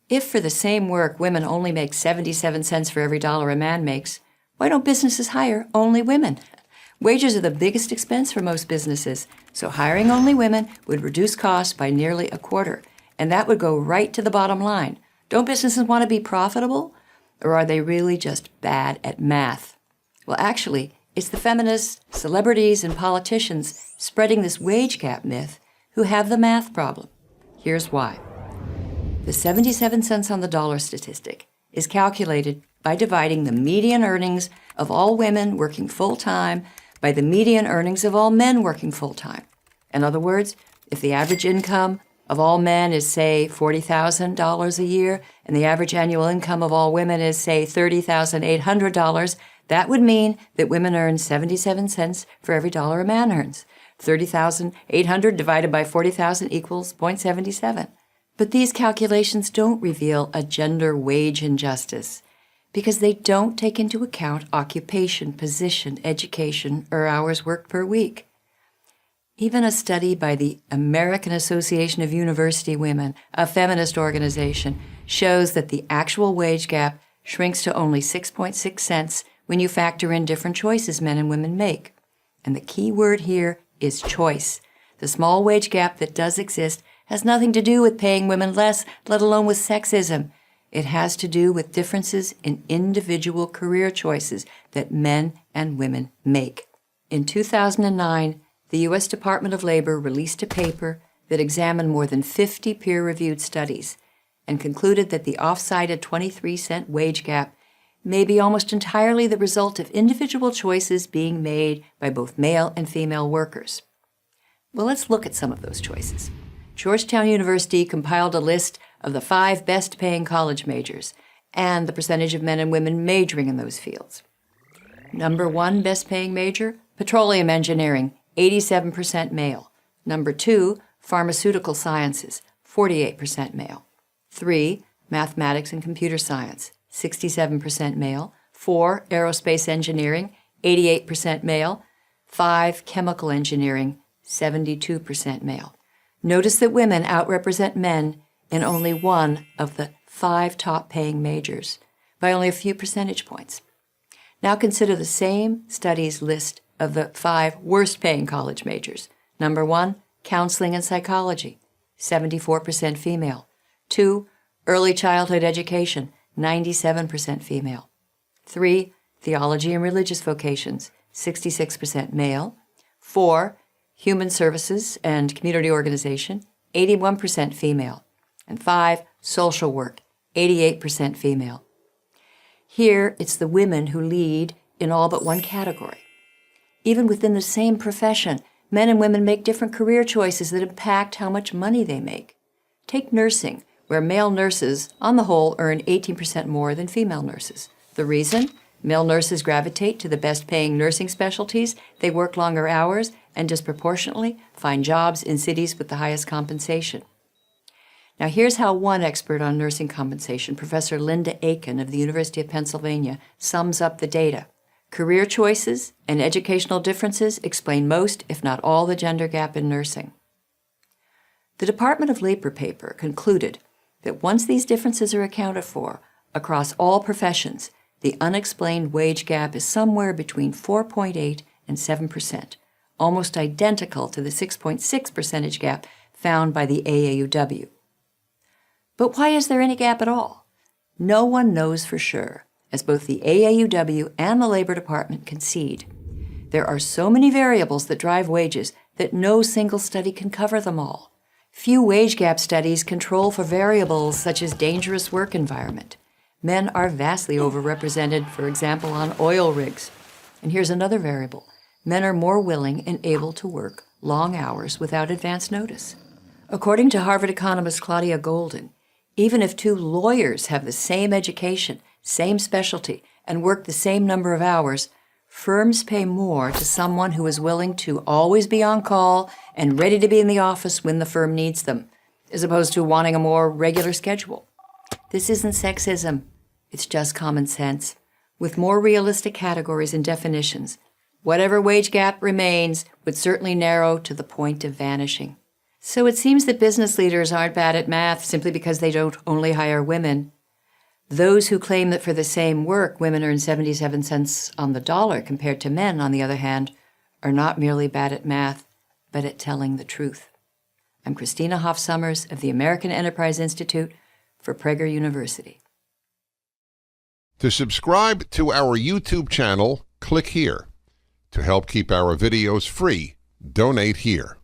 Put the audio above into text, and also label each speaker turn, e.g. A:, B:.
A: If for the same work women only make 77 cents for every dollar a man makes, why don't businesses hire only women? Wages are the biggest expense for most businesses, so hiring only women would reduce costs by nearly a quarter, and that would go right to the bottom line. Don't businesses want to be profitable? Or are they really just bad at math? Well, actually, it's the feminists, celebrities, and politicians spreading this wage gap myth who have the math problem. Here's why. The 77 cents on the dollar statistic is calculated by dividing the median earnings of all women working full-time by the median earnings of all men working full-time. In other words, if the average income of all men is, say, $40,000 a year, and the average annual income of all women is, say, $30,800, that would mean that women earn 77 cents for every dollar a man earns. 30,800 divided by 40,000 equals 0.77. But these calculations don't reveal a gender wage injustice because they don't take into account occupation, position, education, or hours worked per week. Even a study by the American Association of University Women, a feminist organization, shows that the actual wage gap shrinks to only 6.6 cents when you factor in different choices men and women make. And the key word here is choice. The small wage gap that does exist has nothing to do with paying women less, let alone with sexism. It has to do with differences in individual career choices that men and women make. In 2009, the U.S. Department of Labor released a paper that examined more than 50 peer-reviewed studies and concluded that the oft-cited 23-cent wage gap may be almost entirely the result of individual choices being made by both male and female workers. Well, let's look at some of those choices. Georgetown University compiled a list of the 5 best-paying college majors and the percentage of men and women majoring in those fields. Number 1 best-paying major, petroleum engineering, 87% male. Number 2, pharmaceutical sciences, 48% male. 3, mathematics and computer science, 67% male. 4, aerospace engineering, 88% male. 5, chemical engineering, 72% male. Notice that women outrepresent men in only one of the 5 top-paying majors by only a few percentage points. Now consider the same study's list of the 5 worst-paying college majors. Number 1, counseling and psychology, 74% female. 2, early childhood education, 97% female. 3, theology and religious vocations, 66% male. 4, human services and community organization, 81% female. And 5, social work, 88% female. Here, it's the women who lead in all but one category. Even within the same profession, men and women make different career choices that impact how much money they make. Take nursing, where male nurses, on the whole, earn 18% more than female nurses. The reason? Male nurses gravitate to the best-paying nursing specialties, they work longer hours, and disproportionately find jobs in cities with the highest compensation. Now here's how one expert on nursing compensation, Professor Linda Aiken of the University of Pennsylvania, sums up the data. Career choices and educational differences explain most, if not all, the gender gap in nursing. The Department of Labor paper concluded that once these differences are accounted for across all professions, the unexplained wage gap is somewhere between 4.8 and 7%, almost identical to the 6.6 percentage gap found by the AAUW. But why is there any gap at all? No one knows for sure, as both the AAUW and the Labor Department concede. There are so many variables that drive wages that no single study can cover them all. Few wage gap studies control for variables such as dangerous work environment. Men are vastly overrepresented, for example, on oil rigs. And here's another variable. Men are more willing and able to work long hours without advance notice. According to Harvard economist Claudia Golden, even if 2 lawyers have the same education, same specialty, and work the same number of hours, firms pay more to someone who is willing to always be on call and ready to be in the office when the firm needs them, as opposed to wanting a more regular schedule. This isn't sexism, it's just common sense. With more realistic categories and definitions, whatever wage gap remains would certainly narrow to the point of vanishing. So it seems that business leaders aren't bad at math simply because they don't only hire women. Those who claim that for the same work, women earn 77 cents on the dollar compared to men, on the other hand, are not merely bad at math, but at telling the truth. I'm Cristina Hoff-Sommers of the American Enterprise Institute for Prager University.
B: To subscribe to our YouTube channel, click here. To help keep our videos free, donate here.